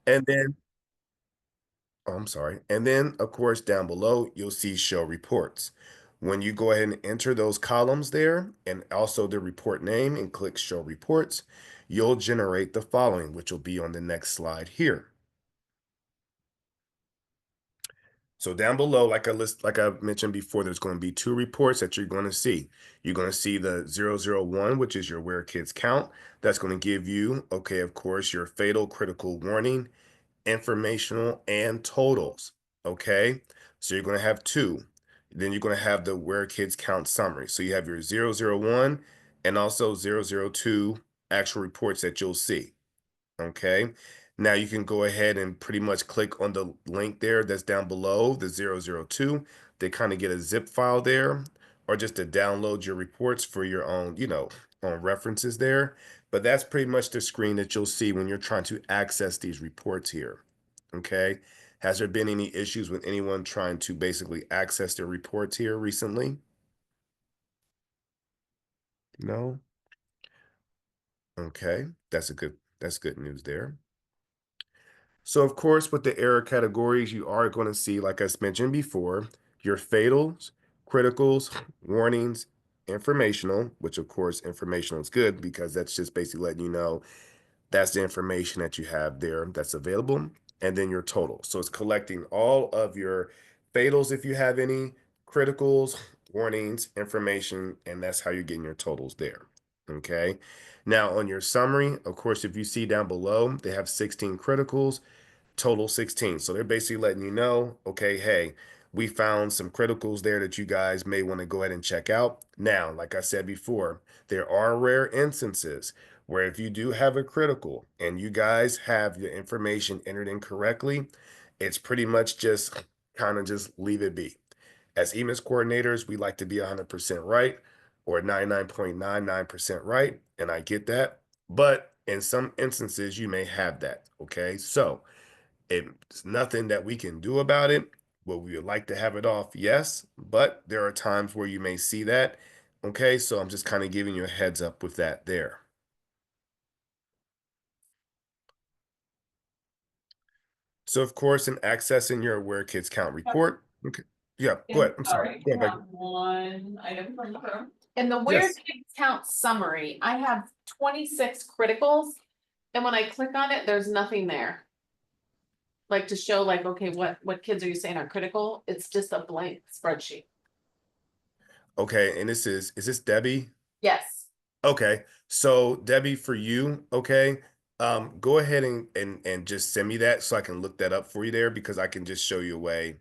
And then, oh, I'm sorry. And then, of course, down below, you'll see show reports. When you go ahead and enter those columns there and also the report name and click show reports, you'll generate the following, which will be on the next slide here. So down below, like I mentioned before, there's going to be two reports that you're going to see. You're going to see the 001, which is your where kids count. That's going to give you, okay, of course, your fatal critical warning, informational, and totals. Okay. So you're going to have two. Then you're going to have the where kids count summary. So you have your 001 and also 002 actual reports that you'll see. Okay. Now you can go ahead and pretty much click on the link there that's down below the 002. They kind of get a zip file there, or just to download your reports for your own, on references there. But that's pretty much the screen that you'll see when you're trying to access these reports here. Okay. Has there been any issues with anyone trying to basically access their reports here recently? No? Okay. That's good news there. So, of course, with the error categories, you are going to see, like I mentioned before, your fatals, criticals, warnings, informational, which of course, informational is good because that's just basically letting you know that's the information that you have there that's available, and then your total. So it's collecting all of your fatals if you have any, criticals, warnings, information, and that's how you're getting your totals there. Okay. Now on your summary, of course, if you see down below, they have 16 criticals, total 16. So they're basically letting you know, okay, hey, we found some criticals there that you guys may want to go ahead and check out. Now, like I said before, there are rare instances where if you do have a critical and you guys have your information entered incorrectly, it's pretty much just kind of just leave it be. As EMIS coordinators, we like to be 100% right or 99.99% right, and I get that. But in some instances, you may have that, okay? So it's nothing that we can do about it. Well, we would like to have it off, yes, but there are times where you may see that. Okay, so I'm just kind of giving you a heads up with that there. So, of course, in accessing your Where Kids Count report, okay, yeah, go ahead. I'm sorry. Sorry, Go I ahead, have one item from the room. In the where yes. kids count summary, I have 26 criticals. And when I click on it, there's nothing there. Like to show like, okay, what kids are you saying are critical? It's just a blank spreadsheet. Okay, and is this Debbie? Yes. Okay, so Debbie, for you, okay, go ahead and just send me that so I can look that up for you there because I can just show you a way,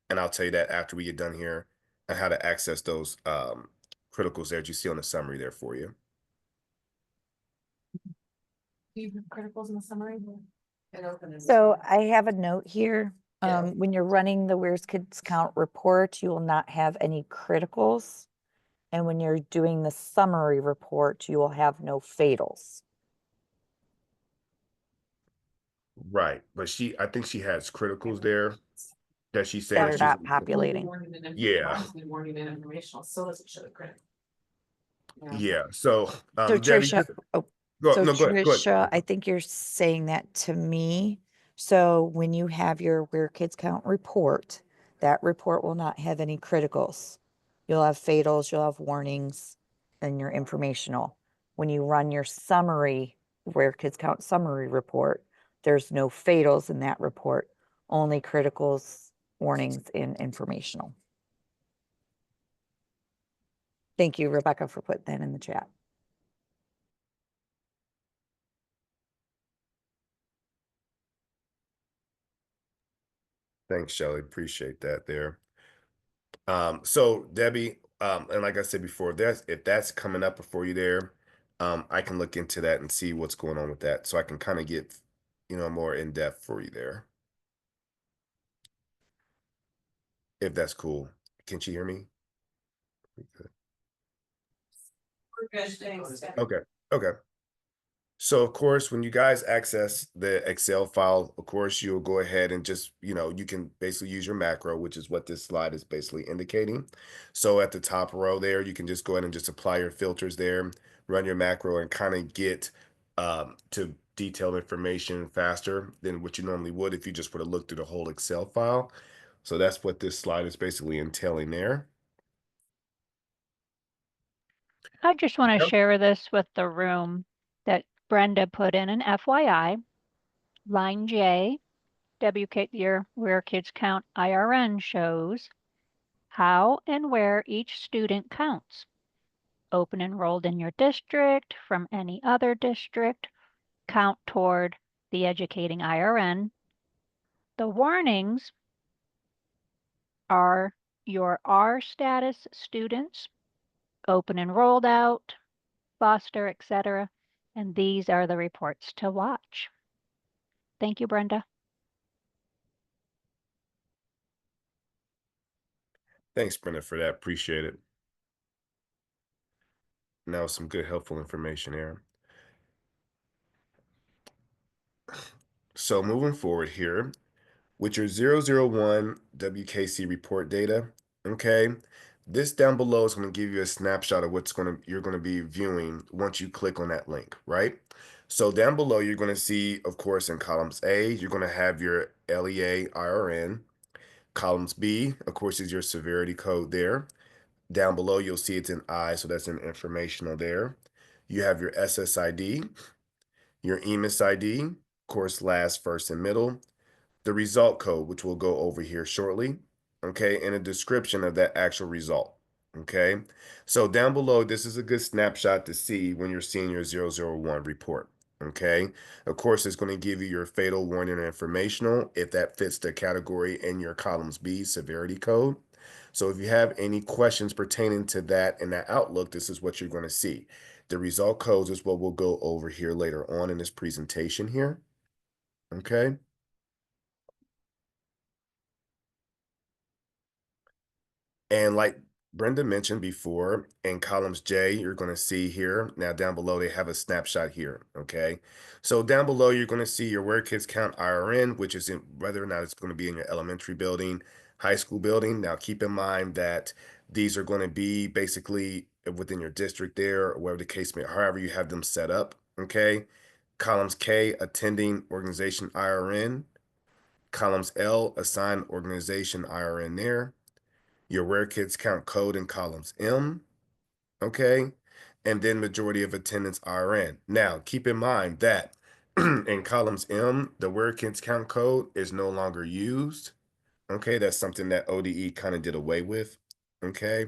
and I'll tell you that after we get done here and how to access those criticals there that you see on the summary there for you. Do you have criticals in the summary? So I have a note here. Yeah. When you're running the Where's Kids Count report, you will not have any criticals. And when you're doing the summary report, you will have no fatals. Right, but I think she has criticals there that she's saying That are not populating. Yeah. Warning and informational, so does it show the critical. Yeah. So, So Debbie, Tricia, no, so go ahead, go ahead. Tricia, I think you're saying that to me. So when you have your Where Kids Count report, that report will not have any criticals. You'll have fatals, you'll have warnings, and your informational. When you run your summary, Where Kids Count summary report, there's no fatals in that report, only criticals, warnings, and informational. Thank you, Rebecca, for putting that in the chat. Thanks, Shelley. Appreciate that there. So Debbie, and like I said before, if that's coming up before you there, I can look into that and see what's going on with that. So I can kind of get, more in depth for you there. If that's cool. Can she hear me? We're good, thanks. Okay. Okay. So of course, when you guys access the Excel file, of course, you'll go ahead and just, you can basically use your macro, which is what this slide is basically indicating. So at the top row there, you can just go ahead and just apply your filters there, run your macro and kind of get to detailed information faster than what you normally would if you just would have looked through the whole Excel file. So that's what this slide is basically entailing there. I just want to Yep. share this with the room that Brenda put in an FYI. Line J, WK, where kids count IRN shows how and where each student counts. Open enrolled in your district, from any other district, count toward the educating IRN. The warnings are your R status students, open enrolled out, foster, etc. And these are the reports to watch. Thank you, Brenda. Thanks, Brenda, for that. Appreciate it. Now some good, helpful information there. So moving forward here, with your 001 WKC report data, okay, this down below is going to give you a snapshot of you're going to be viewing once you click on that link, right? So down below, you're going to see, of course, in columns A, you're going to have your LEA IRN. Columns B, of course, is your severity code there. Down below, you'll see it's in I, so that's an informational there. You have your SSID, your EMIS ID, of course, last, first, and middle, the result code, which we'll go over here shortly, okay, and a description of that actual result, okay? So down below, this is a good snapshot to see when you're seeing your 001 report, okay? Of course, it's going to give you your fatal, warning, and informational if that fits the category in your columns B severity code. So if you have any questions pertaining to that in that outlook, this is what you're going to see. The result codes is what we'll go over here later on in this presentation here, okay? And like Brenda mentioned before, in columns J, you're going to see here. Now down below, they have a snapshot here, okay? So down below, you're going to see your where kids count IRN, which is in whether or not it's going to be in your elementary building, high school building. Now keep in mind that these are going to be basically within your district there, or whatever the case may, however you have them set up, okay? Columns K, attending organization IRN. Columns L, assigned organization IRN there. Your where kids count code in columns M, okay? And then majority of attendance RN. Now, keep in mind that in columns M, the where kids count code is no longer used, okay? That's something that ODE kind of did away with, okay?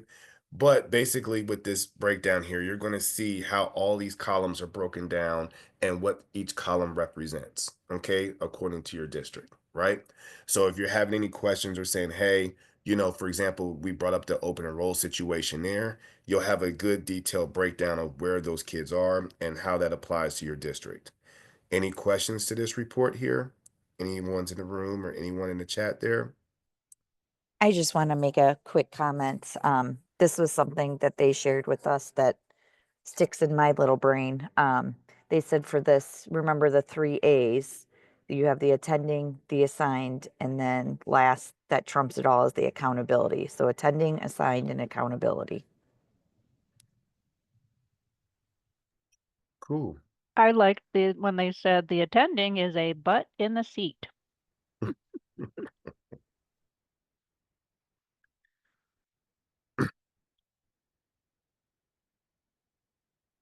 But basically with this breakdown here, you're going to see how all these columns are broken down and what each column represents, okay, according to your district, right? So if you're having any questions or saying, hey, you know, for example, we brought up the open enroll situation there, you'll have a good detailed breakdown of where those kids are and how that applies to your district. Any questions to this report here? Anyone's in the room or anyone in the chat there? I just want to make a quick comment. This was something that they shared with us that sticks in my little brain. They said for this, remember the 3 A's. You have the attending, the assigned, and then last that trumps it all is the accountability. So attending, assigned, and accountability. Cool. I liked when they said the attending is a butt in the seat.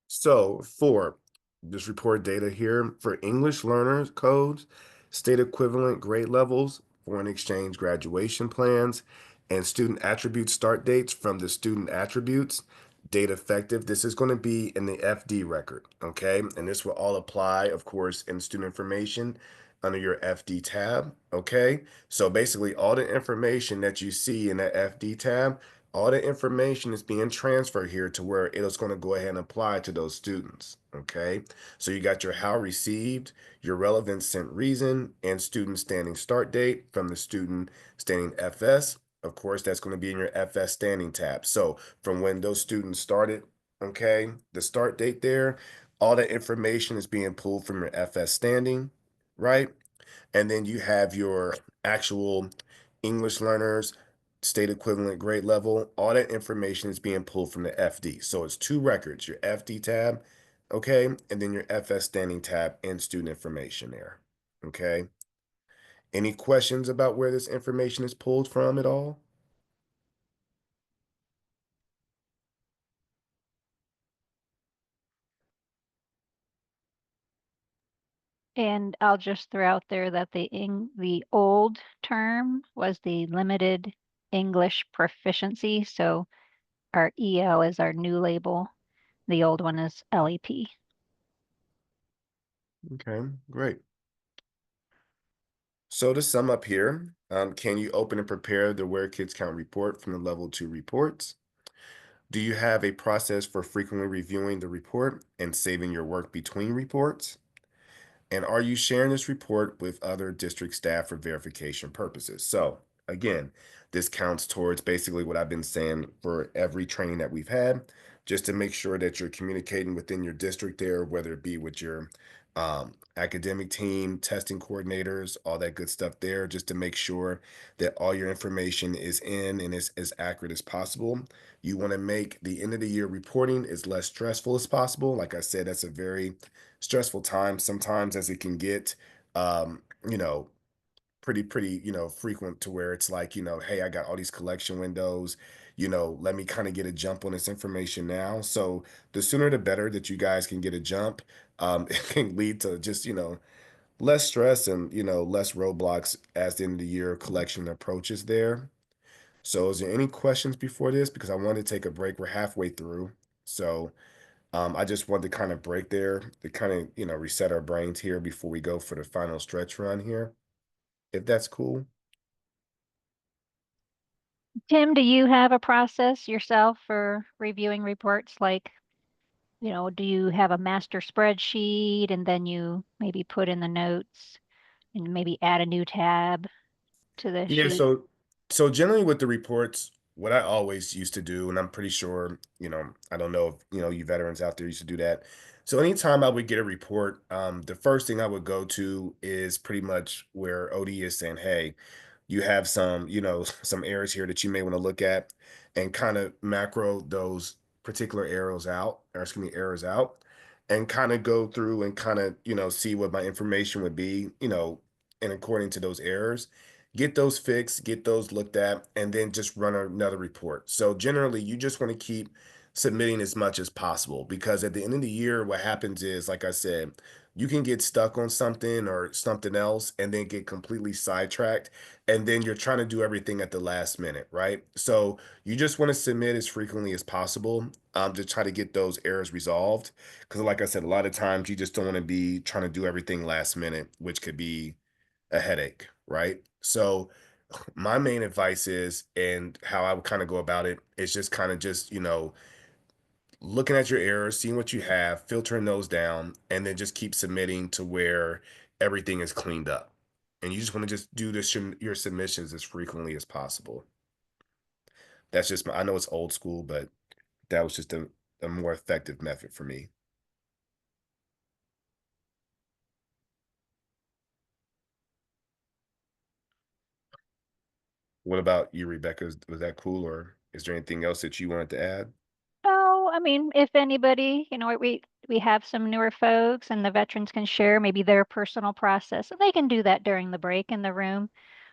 So for this report data here, for English learners codes, state equivalent grade levels, foreign exchange graduation plans, and student attribute start dates from the student attributes, date effective, this is going to be in the FD record, okay? And this will all apply, of course, in student information under your FD tab, okay? So basically all the information that you see in that FD tab, all the information is being transferred here to where it's going to go ahead and apply to those students, okay? So you got your how received, your relevant sent reason, and student standing start date from the student standing FS. Of course, that's going to be in your FS standing tab. So from when those students started, okay, the start date there, all that information is being pulled from your FS standing, right? And then you have your actual English learners, state equivalent grade level. All that information is being pulled from the FD. So it's 2 records, your FD tab okay? And then your FS standing tab and student information there, okay? Any questions about where this information is pulled from at all? And I'll just throw out there that the old term was the limited English proficiency. So our EL is our new label. The old one is LEP. Okay, great. So to sum up here, can you open and prepare the Where Kids Count report from the level 2 reports? Do you have a process for frequently reviewing the report and saving your work between reports? And are you sharing this report with other district staff for verification purposes? So again, this counts towards basically what I've been saying for every training that we've had, just to make sure that you're communicating within your district there, whether it be with your academic team, testing coordinators, all that good stuff there, just to make sure that all your information is in and is as accurate as possible. You want to make the end of the year reporting as less stressful as possible. Like I said, that's a very stressful time sometimes, as it can get you know pretty frequent, to where it's like, hey, I got all these collection windows, let me kind of get a jump on this information now. So the sooner the better that you guys can get a jump. It can lead to just less stress and less roadblocks as the end of the year collection approaches there. So is there any questions before this, because I want to take a break, we're halfway through. So I just wanted to kind of break there to kind of, reset our brains here before we go for the final stretch run here, if that's cool. Tim, do you have a process yourself for reviewing reports? Like, do you have a master spreadsheet and then you maybe put in the notes and maybe add a new tab to the Yeah, sheet? so generally with the reports, what I always used to do, and I'm pretty sure, I don't know if you veterans out there used to do that. So anytime I would get a report, the first thing I would go to is pretty much where OD is saying, hey, you have some, some errors here that you may want to look at, and kind of macro those particular errors out, and kind of go through and kind of, see what my information would be, and according to those errors, get those fixed, get those looked at, and then just run another report. So generally, you just want to keep submitting as much as possible, because at the end of the year, what happens is, like I said, you can get stuck on something or something else and then get completely sidetracked, and then you're trying to do everything at the last minute, right? So you just want to submit as frequently as possible, to try to get those errors resolved, because like I said, a lot of times you just don't want to be trying to do everything last minute, which could be a headache, right? So my main advice is, and how I would kind of go about it, is just kind of just, looking at your errors, seeing what you have, filtering those down, and then just keep submitting to where everything is cleaned up. And you just want to just do your submissions as frequently as possible. That's just I know it's old school, but that was just a more effective method for me. What about you, Rebecca? Was that cool, or is there anything else that you wanted to add? Oh, I mean, if anybody, we have some newer folks and the veterans can share maybe their personal process. And they can do that during the break in the room.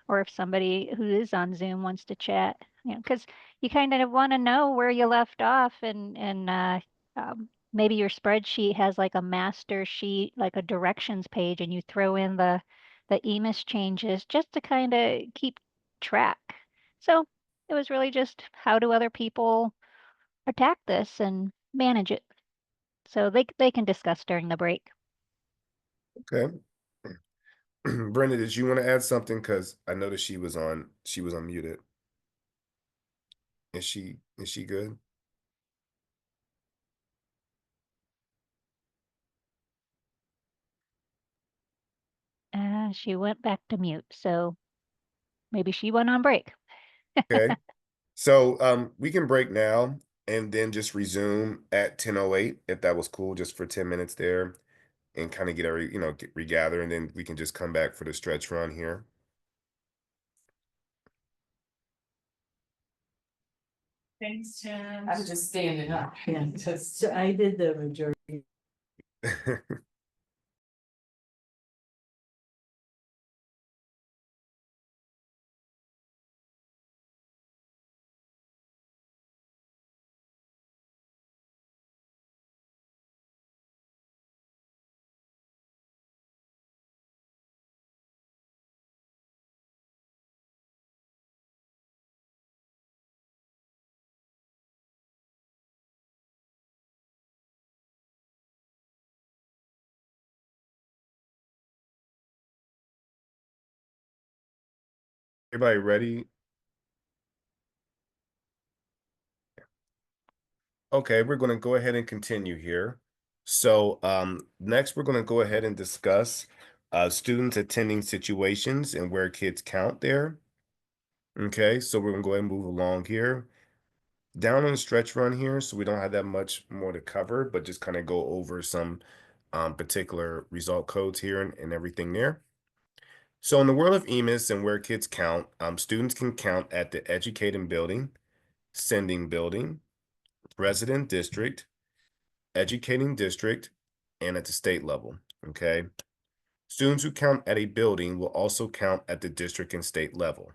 Or if somebody who is on Zoom wants to chat, because you kind of want to know where you left off and maybe your spreadsheet has like a master sheet, like a directions page, and you throw in the EMIS changes just to kind of keep track. So it was really just how do other people attack this and manage it. So they can discuss during the break. Okay. Brenda, did you want to add something? Because I noticed she was unmuted. Is she good? She went back to mute, so maybe she went on break. Okay. So we can break now and then just resume at 10:08, if that was cool, just for 10 minutes there, and kind of get our, regather, and then we can just come back for the stretch run here. Thanks, Tim. I'm just standing up. So I did the majority Everybody ready? Okay, we're going to go ahead and continue here. So next we're going to go ahead and discuss students attending situations and where kids count there. Okay, so we're going to go ahead and move along here. Down on the stretch run here, so we don't have that much more to cover, but just kind of go over some particular result codes here and everything there. So in the world of EMIS and where kids count, students can count at the educating building, sending building, resident district, educating district, and at the state level, okay? Students who count at a building will also count at the district and state level,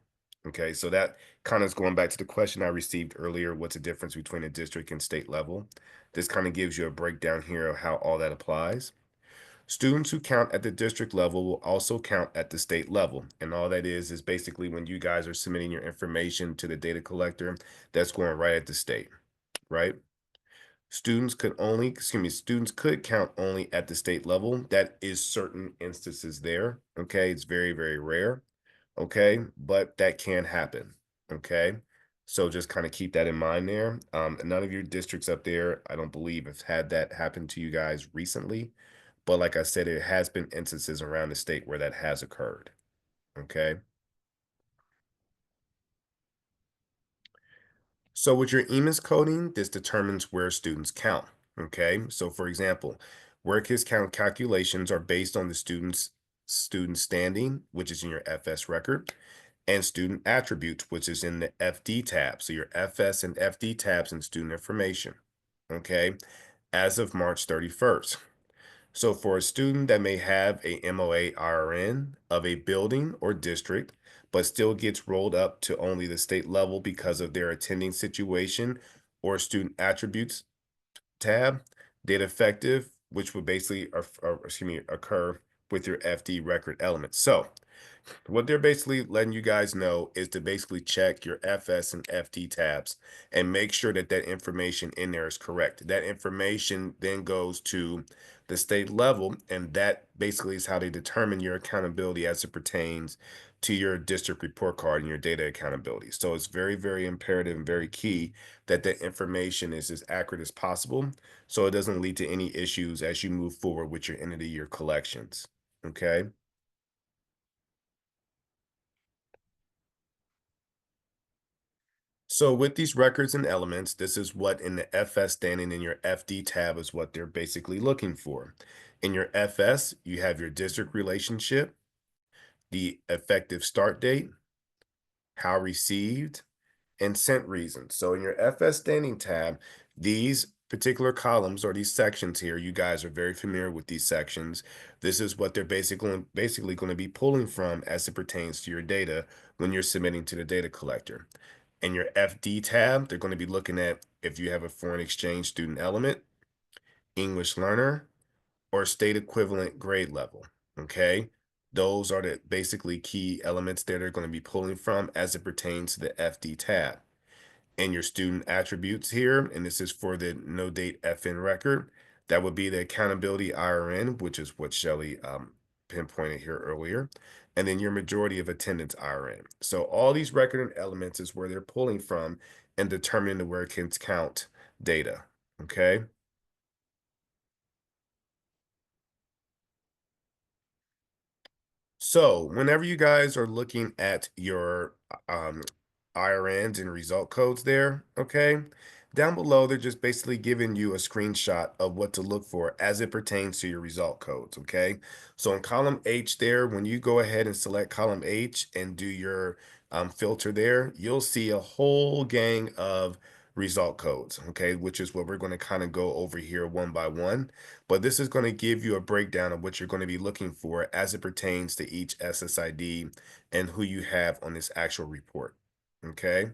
okay? So that kind of is going back to the question I received earlier, what's the difference between a district and state level? This kind of gives you a breakdown here of how all that applies. Students who count at the district level will also count at the state level. And all that is basically when you guys are submitting your information to the data collector, that's going right at the state, right? Students could count only at the state level. That is certain instances there. Okay. It's very, very rare. Okay. But that can happen. Okay. So just kind of keep that in mind there. None of your districts up there, I don't believe, have had that happen to you guys recently. But like I said, it has been instances around the state where that has occurred. Okay. So with your EMIS coding, this determines where students count. Okay. So for example, where kids count calculations are based on the student standing, which is in your FS record, and student attributes, which is in the FD tab. So your FS and FD tabs in student information. Okay. As of March 31st. So for a student that may have a MOA IRN of a building or district, but still gets rolled up to only the state level because of their attending situation or student attributes tab, data effective, which would basically occur with your FD record element. So what they're basically letting you guys know is to basically check your FS and FD tabs and make sure that that information in there is correct. That information then goes to the state level, and that basically is how they determine your accountability as it pertains to your district report card and your data accountability. So it's very, very imperative and very key that the information is as accurate as possible so it doesn't lead to any issues as you move forward with your end of the year collections. Okay. So with these records and elements, this is what in the FS standing in your FD tab is what they're basically looking for. In your FS, you have your district relationship, the effective start date, how received, and sent reasons. So in your FS standing tab, these particular columns or these sections here, you guys are very familiar with these sections. This is what they're basically going to be pulling from as it pertains to your data when you're submitting to the data collector. In your FD tab, they're going to be looking at if you have a foreign exchange student element, English learner, or state equivalent grade level. Okay. Those are the basically key elements that they're going to be pulling from as it pertains to the FD tab. And your student attributes here, and this is for the no date FN record, that would be the accountability IRN, which is what Shelly pinpointed here earlier, and then your majority of attendance IRN. So all these record and elements is where they're pulling from and determining the where kids count data. Okay. So whenever you guys are looking at your IRNs and result codes there, okay, down below, they're just basically giving you a screenshot of what to look for as it pertains to your result codes, okay? So in column H there, when you go ahead and select column H and do your filter there, you'll see a whole gang of result codes, okay, which is what we're going to kind of go over here one by one. But this is going to give you a breakdown of what you're going to be looking for as it pertains to each SSID and who you have on this actual report, okay?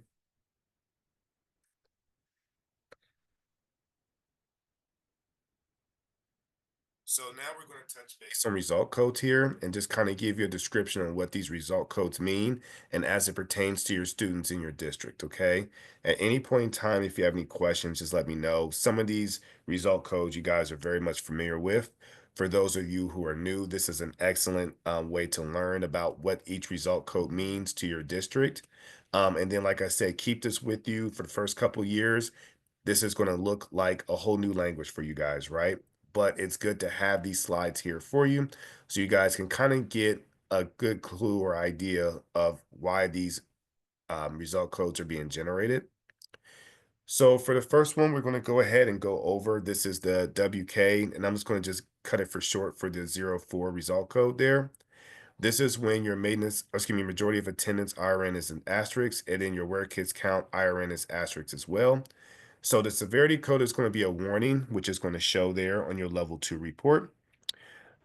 So now we're going to touch base on result codes here and just kind of give you a description on what these result codes mean and as it pertains to your students in your district, okay? At any point in time, if you have any questions, just let me know. Some of these result codes you guys are very much familiar with. For those of you who are new, this is an excellent way to learn about what each result code means to your district. And then, like I said, keep this with you for the first couple years. This is going to look like a whole new language for you guys, right? But it's good to have these slides here for you so you guys can kind of get a good clue or idea of why these result codes are being generated. So for the first one, we're going to go ahead and go over. This is the WK, and I'm just going to just cut it for short for the 04 result code there. This is when your majority of attendance IRN is an asterisk, and then your where kids count IRN is asterisk as well. So the severity code is going to be a warning, which is going to show there on your level 2 report.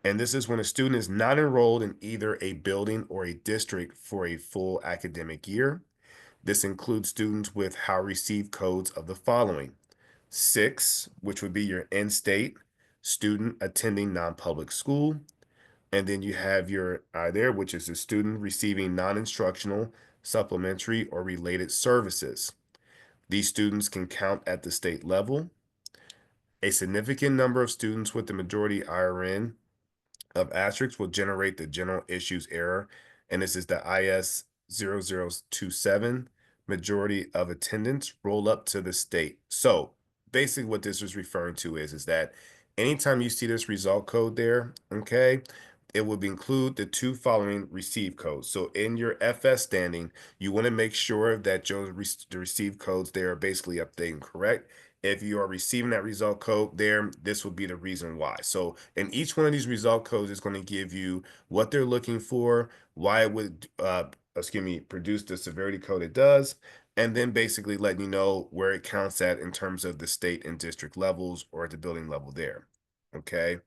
And this is when a student is not enrolled in either a building or a district for a full academic year. This includes students with how received codes of the following: 6, which would be your in-state student attending non-public school. And then you have your I there, which is a student receiving non-instructional, supplementary, or related services. These students can count at the state level. A significant number of students with the majority IRN of asterisks will generate the general issues error, and this is the IS 0027, majority of attendance roll up to the state. So basically what this is referring to is that anytime you see this result code there, okay, it would include the two following receive codes. So in your FS standing, you want to make sure that the receive codes there are basically updating correct. If you are receiving that result code there, this would be the reason why. So in each one of these result codes is going to give you what they're looking for, why it would produce the severity code it does, and then basically letting you know where it counts at in terms of the state and district levels or at the building level there. Okay.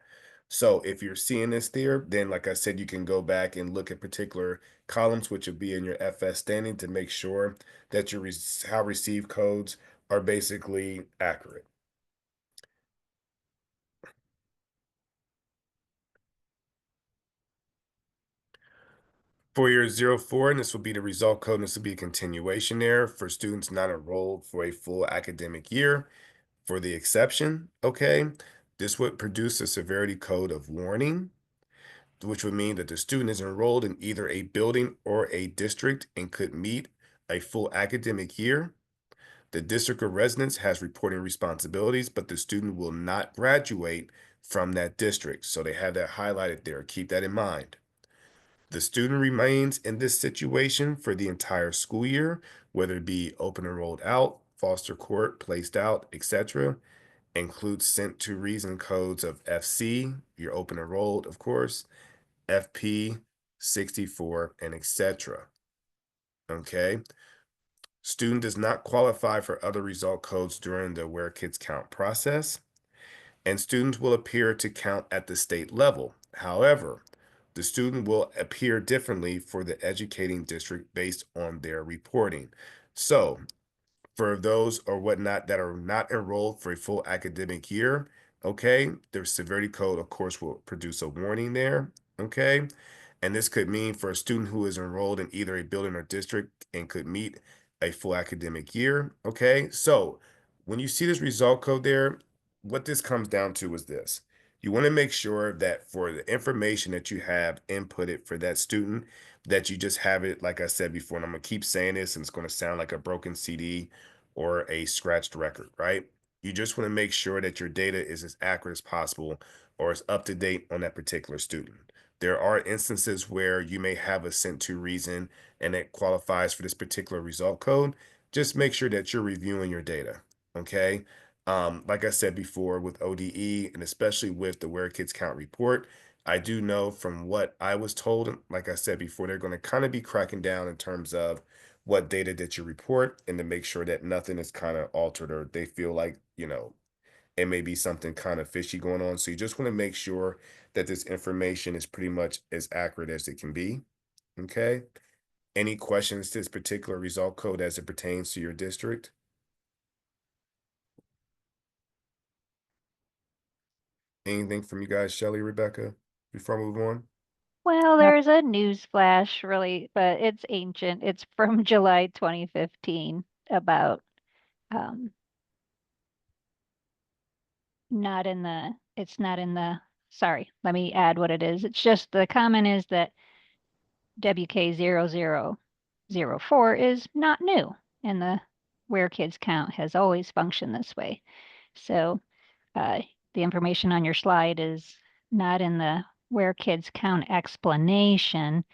So if you're seeing this there, then like I said, you can go back and look at particular columns, which would be in your FS standing, to make sure that your how received codes are basically accurate. For your 04, and this will be the result code, and this will be a continuation there for students not enrolled for a full academic year. For the exception, okay, this would produce a severity code of warning, which would mean that the student is enrolled in either a building or a district and could meet a full academic year. The district of residence has reporting responsibilities, but the student will not graduate from that district. So they have that highlighted there. Keep that in mind. The student remains in this situation for the entire school year, whether it be open enrolled out, foster court, placed out, etc. Includes sent to reason codes of FC, your open enrolled, of course, FP, 64, and etc. Okay. Student does not qualify for other result codes during the Where Kids Count process, and students will appear to count at the state level. However, the student will appear differently for the educating district based on their reporting. So for those or whatnot that are not enrolled for a full academic year, okay, their severity code, of course, will produce a warning there, okay? And this could mean for a student who is enrolled in either a building or district and could meet a full academic year, okay? So when you see this result code there, what this comes down to is this. You want to make sure that for the information that you have inputted for that student, that you just have it, like I said before, and I'm going to keep saying this, and it's going to sound like a broken CD or a scratched record, right? You just want to make sure that your data is as accurate as possible or as up to date on that particular student. There are instances where you may have a sent to reason and it qualifies for this particular result code. Just make sure that you're reviewing your data, okay? Like I said before, with ODE and especially with the Where Kids Count report, I do know from what I was told, like I said before, they're going to kind of be cracking down in terms of what data that you report and to make sure that nothing is kind of altered or they feel like, it may be something kind of fishy going on. So you just want to make sure that this information is pretty much as accurate as it can be. Okay. Any questions to this particular result code as it pertains to your district? Anything from you guys, Shelley, Rebecca, before I move on? Well, Nope. there's a news flash really, but it's ancient. It's from July 2015 about um it's not in the sorry, let me add what it is. It's just the comment is that WK0004 is not new and the where kids count has always functioned this way. So uh, the information on your slide is not in the where kids count explanation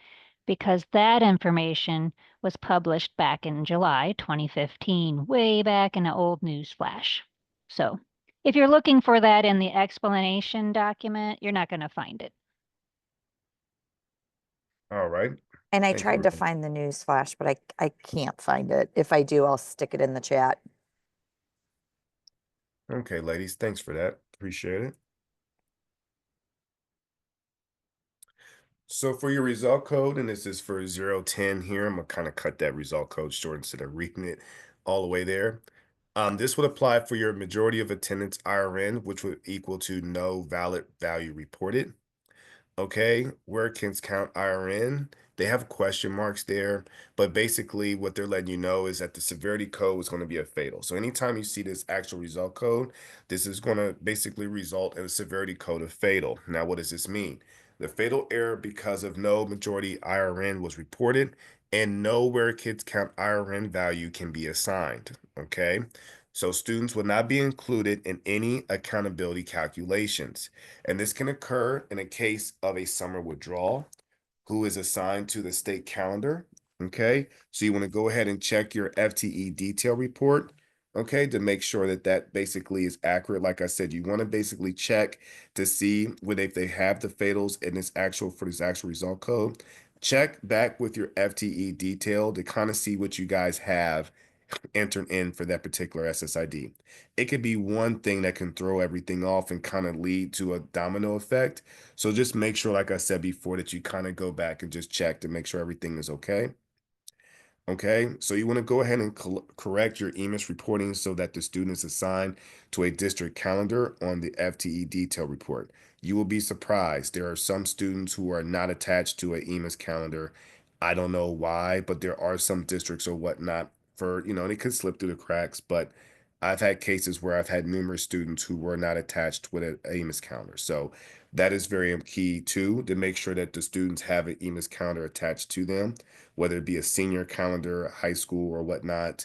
because that information was published back in July 2015, way back in an old news flash. So if you're looking for that in the explanation document, you're not going to find it. All right. And I Thank you, tried to Rebecca. find the news flash, but I can't find it. If I do, I'll stick it in the chat. Okay, ladies, thanks for that. Appreciate it. So for your result code, and this is for 010 here, I'm gonna kind of cut that result code short instead of reading it all the way there. This would apply for your majority of attendance IRN, which would equal to no valid value reported. Okay, where kids count IRN, they have question marks there, but basically what they're letting you know is that the severity code is going to be a fatal. So anytime you see this actual result code, this is going to basically result in a severity code of fatal. Now, what does this mean? The fatal error because of no majority IRN was reported and no where kids count IRN value can be assigned. Okay, so students will not be included in any accountability calculations. And this can occur in a case of a summer withdrawal who is assigned to the state calendar. Okay, so you want to go ahead and check your FTE detail report. Okay, to make sure that that basically is accurate. Like I said, you want to basically check to see whether if they have the fatals in this actual for this actual result code. Check back with your FTE detail to kind of see what you guys have entered in for that particular SSID. It could be one thing that can throw everything off and kind of lead to a domino effect. So just make sure, like I said before, that you kind of go back and just check to make sure everything is okay. Okay, so you want to go ahead and correct your EMIS reporting so that the student is assigned to a district calendar on the FTE detail report. You will be surprised. There are some students who are not attached to an EMIS calendar. I don't know why, but there are some districts or whatnot for, and it could slip through the cracks, but I've had cases where I've had numerous students who were not attached with an EMIS calendar. So that is very key too, to make sure that the students have an EMIS calendar attached to them, whether it be a senior calendar, high school or whatnot,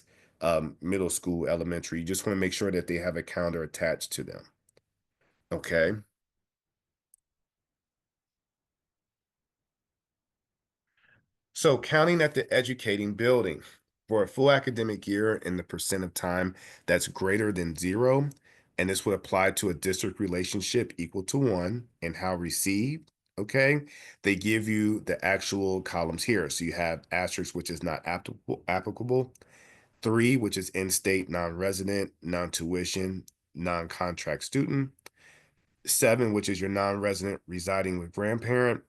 middle school, elementary. You just want to make sure that they have a calendar attached to them. Okay. So counting at the educating building for a full academic year in the percent of time that's greater than 0, and this would apply to a district relationship equal to 1 and how received. Okay, they give you the actual columns here. So you have asterisk, which is not applicable, 3, which is in-state, non-resident, non-tuition, non-contract student, 7, which is your non-resident residing with grandparent,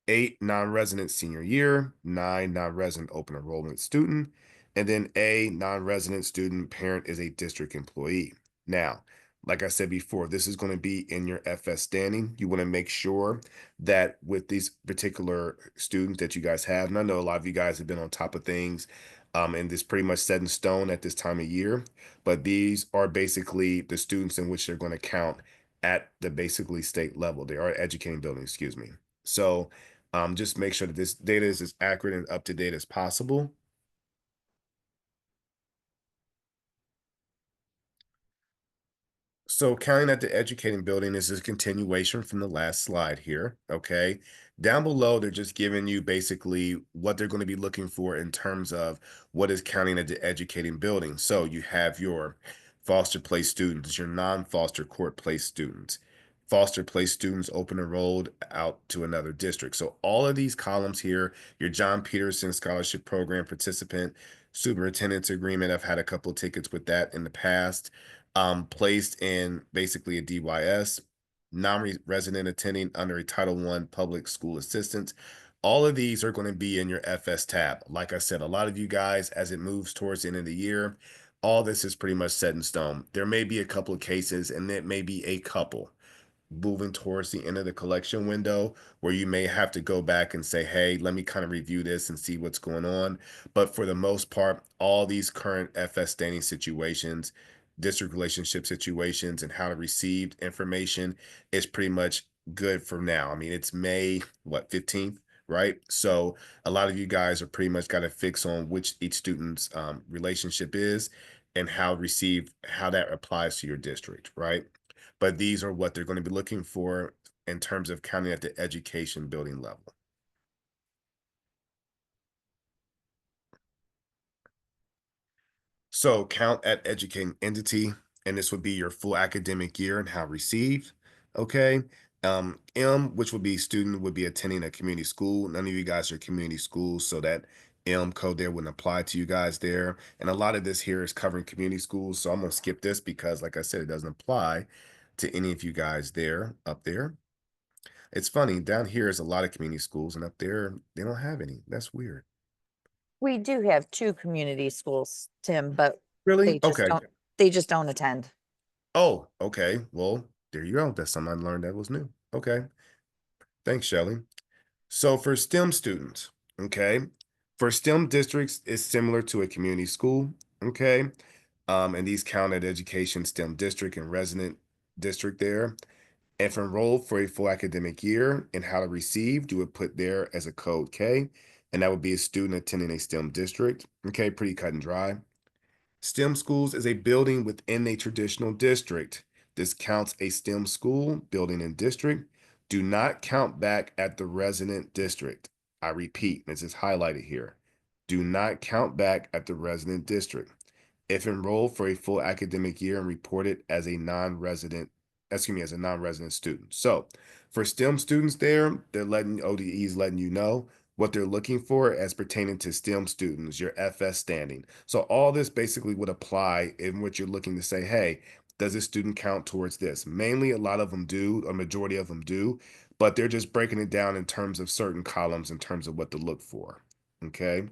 8, non-resident senior year, 9, non-resident open enrollment student, and then A, non-resident student parent is a district employee. Now, like I said before, this is going to be in your FS standing. You want to make sure that with these particular students that you guys have, and I know a lot of you guys have been on top of things, and this pretty much set in stone at this time of year, but these are basically the students in which they're going to count at the basically state level. They are educating building, excuse me. So just make sure that this data is as accurate and up to date as possible. So counting at the educating building is a continuation from the last slide here, okay? Down below, they're just giving you basically what they're going to be looking for in terms of what is counting at the educating building. So you have your foster place students, your non-foster court place students, foster place students open enrolled out to another district. So all of these columns here, your John Peterson Scholarship Program participant, superintendent's agreement. I've had a couple of tickets with that in the past. Placed in basically a DYS, non-resident attending under a Title I public school assistance. All of these are going to be in your FS tab. Like I said, a lot of you guys, as it moves towards the end of the year, all this is pretty much set in stone. There may be a couple of cases, and it may be a couple moving towards the end of the collection window where you may have to go back and say, hey, let me kind of review this and see what's going on. But for the most part, all these current FS standing situations, district relationship situations, and how to receive information is pretty much good for now. I mean, it's May, what, 15th? Right. So a lot of you guys are pretty much got to fix on which each student's relationship is and how that applies to your district. Right. But these are what they're going to be looking for in terms of counting at the education building level. So count at educating entity, and this would be your full academic year and how received. Okay. M, which would be student, would be attending a community school. None of you guys are community schools, so that M code there wouldn't apply to you guys there. And a lot of this here is covering community schools. So I'm going to skip this because, like I said, it doesn't apply to any of you guys there up there. It's funny, down here is a lot of community schools, and up there, they don't have any. That's weird. We do have 2 community schools, Tim, but Really? Okay. they just don't attend. Oh, okay. Well, there you go. That's something I learned that was new. Okay. Thanks, Shelley. So for STEM students, okay, for STEM districts, it's similar to a community school, okay? And these count at education STEM district and resident district there. If enrolled for a full academic year and how to receive, you would put there as a code K, and that would be a student attending a STEM district. Okay, pretty cut and dry. STEM schools is a building within a traditional district. This counts a STEM school, building, and district. Do not count back at the resident district. I repeat, this is highlighted here. Do not count back at the resident district. If enrolled for a full academic year and reported as a non-resident student. So for STEM students there, they're letting ODE's letting you know what they're looking for as pertaining to STEM students, your FS standing. So all this basically would apply in what you're looking to say, hey, does this student count towards this? Mainly a lot of them do, a majority of them do, but they're just breaking it down in terms of certain columns in terms of what to look for, okay?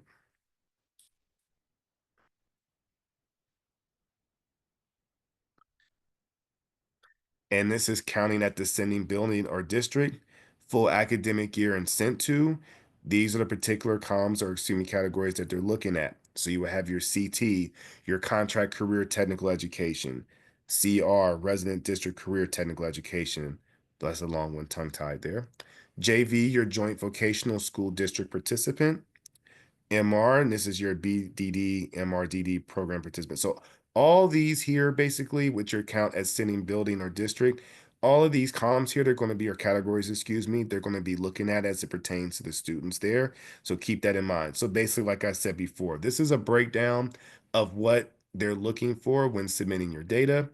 And this is counting at the sending building or district, full academic year and sent to. These are the particular columns or categories that they're looking at. So you will have your CT, your contract career technical education, CR, resident district career technical education. That's a long one, tongue-tied there. JV, your joint vocational school district participant. MR, and this is your BDD, MRDD program participant. So all these here, basically, which your count as sending building or district, all of these columns here, they're going to be, or categories, excuse me, they're going to be looking at as it pertains to the students there. So keep that in mind. So basically, like I said before, this is a breakdown of what they're looking for when submitting your data,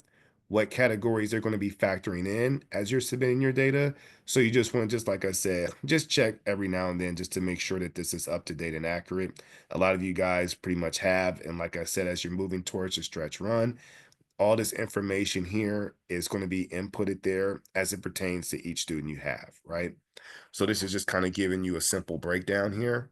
what categories they're going to be factoring in as you're submitting your data. So you just want to, just like I said, just check every now and then just to make sure that this is up to date and accurate. A lot of you guys pretty much have. And like I said, as you're moving towards the stretch run, all this information here is going to be inputted there as it pertains to each student you have, right? So this is just kind of giving you a simple breakdown here.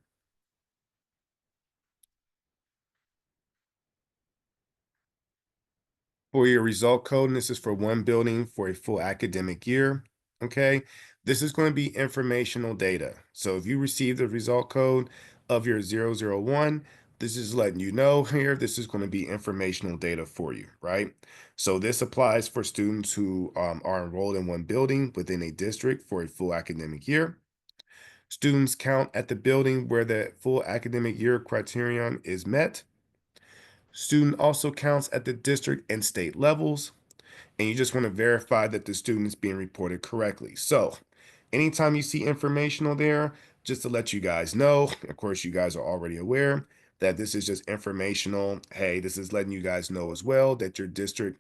For your result code, and this is for one building for a full academic year, okay? This is going to be informational data. So if you receive the result code of your 001, this is letting you know here, this is going to be informational data for you, right? So this applies for students who are enrolled in one building within a district for a full academic year. Students count at the building where the full academic year criterion is met. Student also counts at the district and state levels, and you just want to verify that the student is being reported correctly. So anytime you see informational there, just to let you guys know, of course, you guys are already aware that this is just informational. Hey, this is letting you guys know as well that your district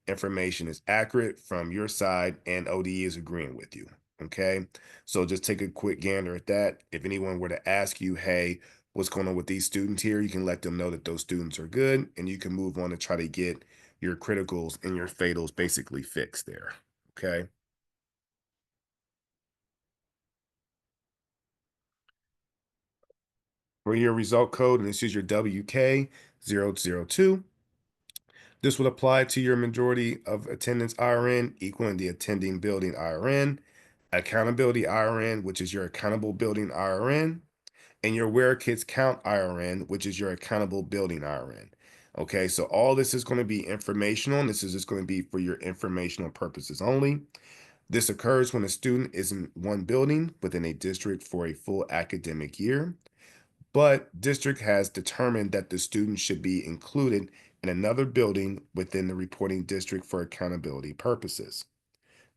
information is accurate from your side and ODE is agreeing with you. Okay, so just take a quick gander at that. If anyone were to ask you, hey, what's going on with these students here, you can let them know that those students are good and you can move on to try to get your criticals and your fatals basically fixed there. Okay. For your result code, and this is your WK002. This would apply to your majority of attendance IRN, equaling the attending building IRN, accountability IRN, which is your accountable building IRN, and your where kids count IRN, which is your accountable building IRN. Okay, so all this is going to be informational, and this is just going to be for your informational purposes only. This occurs when a student is in one building within a district for a full academic year, but district has determined that the student should be included in another building within the reporting district for accountability purposes.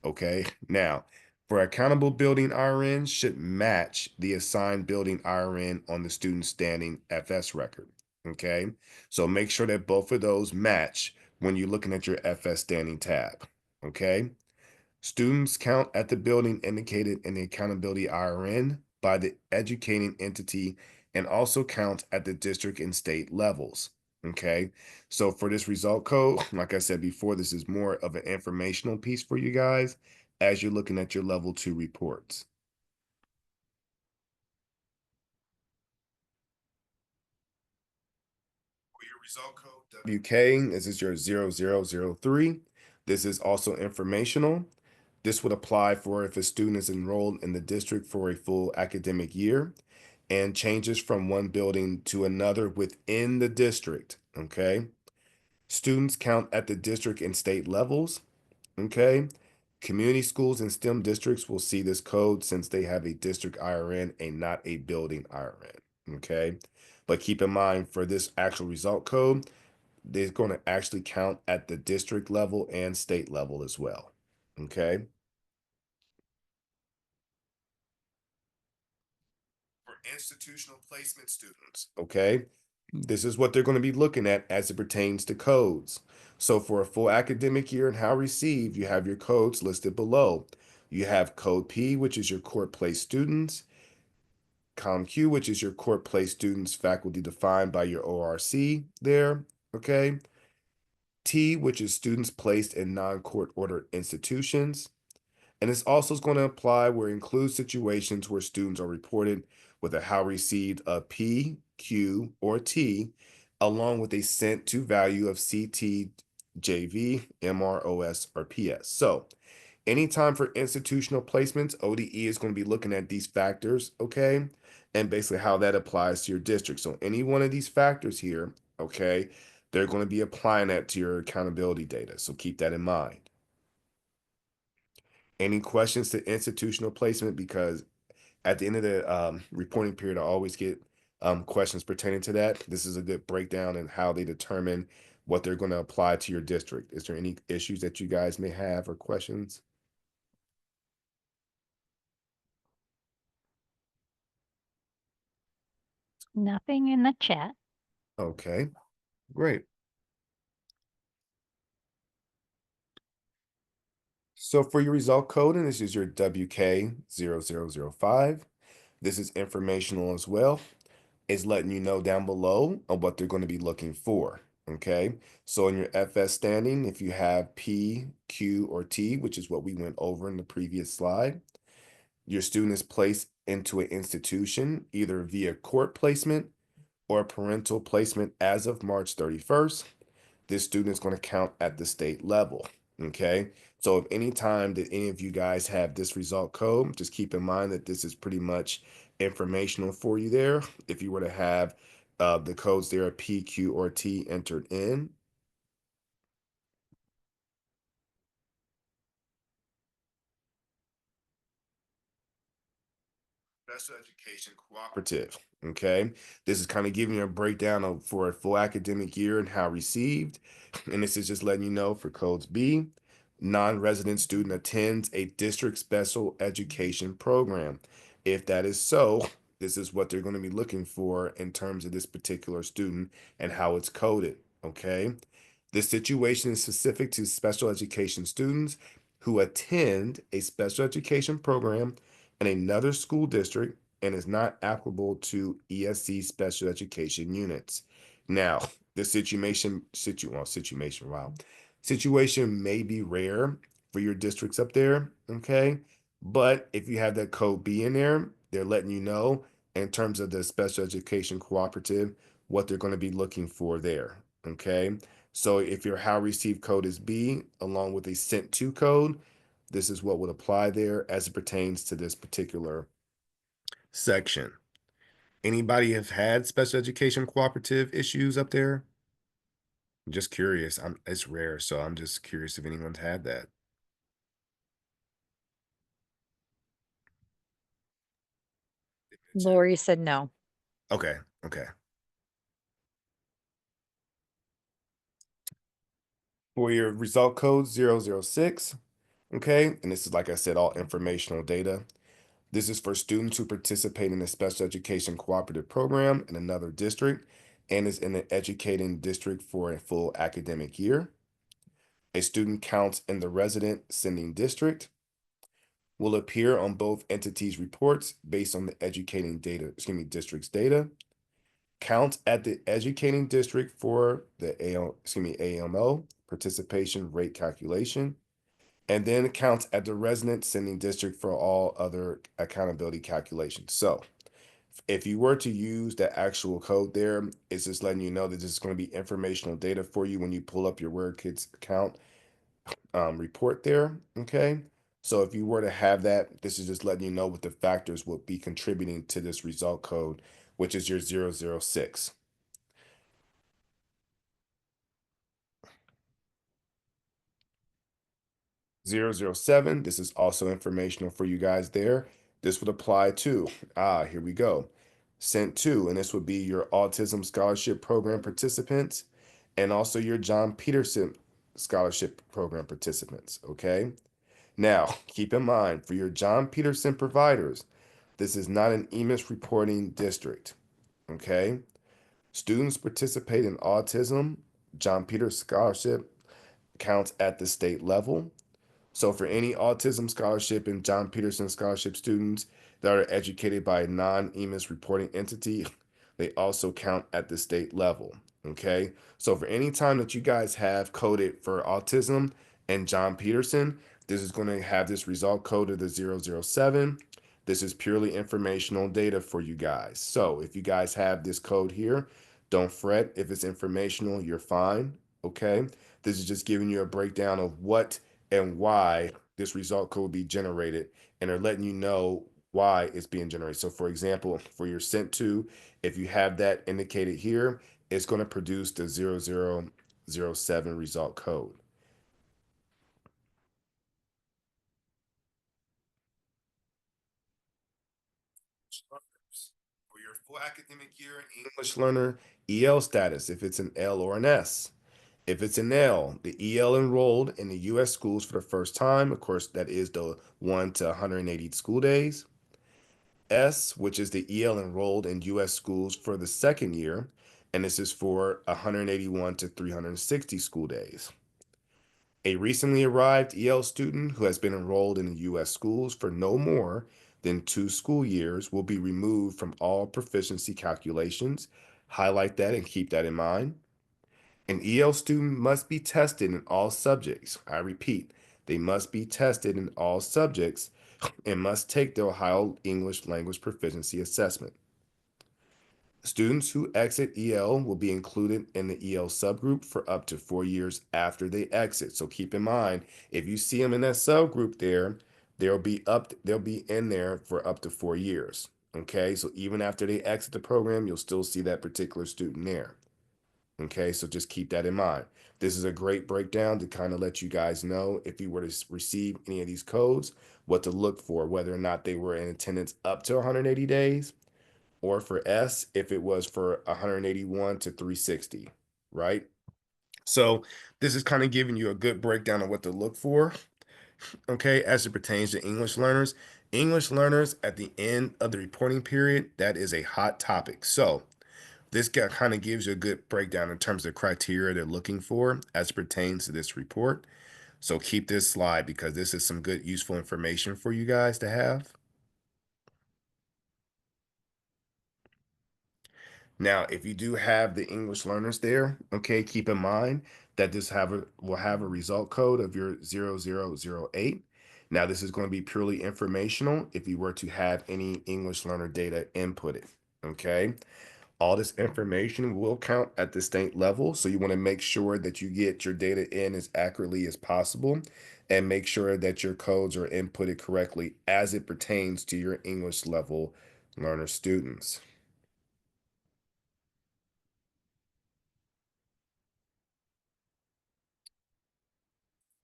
Okay, now for accountable building RN should match the assigned building RN on the student standing FS record. Okay, so make sure that both of those match when you're looking at your FS standing tab. Okay, students count at the building indicated in the accountability IRN by the educating entity and also count at the district and state levels. Okay, so for this result code, like I said before, this is more of an informational piece for you guys as you're looking at your level 2 reports. For your result code, WK, this is your 0003. This is also informational. This would apply for if a student is enrolled in the district for a full academic year and changes from one building to another within the district. Okay. Students count at the district and state levels. Okay. Community schools and STEM districts will see this code since they have a district IRN and not a building IRN. Okay. But keep in mind for this actual result code, they're going to actually count at the district level and state level as well. Okay. For institutional placement students, okay, this is what they're going to be looking at as it pertains to codes. So for a full academic year and how received, you have your codes listed below. You have code P, which is your court place students, ComQ, which is your court place students, faculty defined by your ORC there, okay? T, which is students placed in non-court ordered institutions. And this also is going to apply where it includes situations where students are reported with a how received of P, Q, or T, along with a sent to value of CT, JV, MROS, or PS. So anytime for institutional placements, ODE is going to be looking at these factors, okay? And basically how that applies to your district. So any one of these factors here, okay, they're going to be applying that to your accountability data. So keep that in mind. Any questions to institutional placement? Because at the end of the reporting period, I always get questions pertaining to that. This is a good breakdown in how they determine what they're going to apply to your district. Is there any issues that you guys may have or questions? Nothing in the chat. Okay, great. So for your result code, and this is your WK0005. This is informational as well. It's letting you know down below of what they're going to be looking for. Okay, so in your FS standing, if you have P, Q, or T, which is what we went over in the previous slide, your student is placed into an institution either via court placement or parental placement as of March 31st. This student is going to count at the state level. Okay, so if any time that any of you guys have this result code, just keep in mind that this is pretty much informational for you there. If you were to have the codes there, P, Q, or T entered in. Special Education Cooperative. Okay, this is kind of giving you a breakdown of for a full academic year and how received. And this is just letting you know for codes B, non-resident student attends a district special education program. If that is so, this is what they're going to be looking for in terms of this particular student and how it's coded. Okay, This situation is specific to special education students who attend a special education program in another school district and is not applicable to ESC special education units. Now, this situation may be rare for your districts up there, okay? But if you have that code B in there, they're letting you know in terms of the special education cooperative what they're going to be looking for there, okay? So if your how received code is B along with a sent to code, this is what would apply there as it pertains to this particular section. Anybody have had special education cooperative issues up there? I'm just curious. It's rare, so I'm just curious if anyone's had that. Lori said no. Okay, okay. For your result code 006, okay, and this is, like I said, all informational data. This is for students who participate in a special education cooperative program in another district and is in an educating district for a full academic year. A student counts in the resident sending district, will appear on both entities' reports based on the district's data. Count at the educating district for the AMO participation rate calculation, and then counts at the resident sending district for all other accountability calculations. So if you were to use the actual code there, it's just letting you know that this is going to be informational data for you when you pull up your Where Kids account report there, okay? So if you were to have that, this is just letting you know what the factors will be contributing to this result code, which is your 006. 007, this is also informational for you guys there. This would apply to, here we go, sent to, and this would be your Autism Scholarship Program participants and also your John Peterson Scholarship Program participants, okay? Now, keep in mind, for your John Peterson providers, this is not an EMIS reporting district, okay? Students participate in autism, John Peters Scholarship counts at the state level. So for any autism scholarship and John Peterson scholarship students that are educated by a non-EMIS reporting entity, they also count at the state level. Okay. So for any time that you guys have coded for autism and John Peterson, this is going to have this result code of the 007. This is purely informational data for you guys. So if you guys have this code here, don't fret. If it's informational, you're fine. Okay. This is just giving you a breakdown of what and why this result code will be generated, and they're letting you know why it's being generated. So for example, for your sent to, if you have that indicated here, it's going to produce the 0007 result code. For your full academic year in English learner, EL status, if it's an L or an S. If it's an L, the EL enrolled in the U.S. schools for the first time, of course, that is the 1 to 180 school days. S, which is the EL enrolled in U.S. schools for the second year, and this is for 181 to 360 school days. A recently arrived EL student who has been enrolled in the U.S. schools for no more than 2 school years will be removed from all proficiency calculations. Highlight that and keep that in mind. An EL student must be tested in all subjects. I repeat, they must be tested in all subjects and must take the Ohio English Language Proficiency Assessment. Students who exit EL will be included in the EL subgroup for up to 4 years after they exit. So keep in mind, if you see them in that subgroup there, they'll be in there for up to 4 years. Okay, so even after they exit the program, you'll still see that particular student there. Okay, so just keep that in mind. This is a great breakdown to kind of let you guys know if you were to receive any of these codes, what to look for, whether or not they were in attendance up to 180 days, or for S, if it was for 181 to 360, right? So this is kind of giving you a good breakdown of what to look for, okay, as it pertains to English learners. English learners at the end of the reporting period, that is a hot topic. So this kind of gives you a good breakdown in terms of criteria they're looking for as it pertains to this report. So keep this slide because this is some good, useful information for you guys to have. Now, if you do have the English learners there, okay, keep in mind that this will have a result code of your 0008. Now, this is going to be purely informational if you were to have any English learner data inputted, okay? All this information will count at the state level, so you want to make sure that you get your data in as accurately as possible and make sure that your codes are inputted correctly as it pertains to your English level learner students.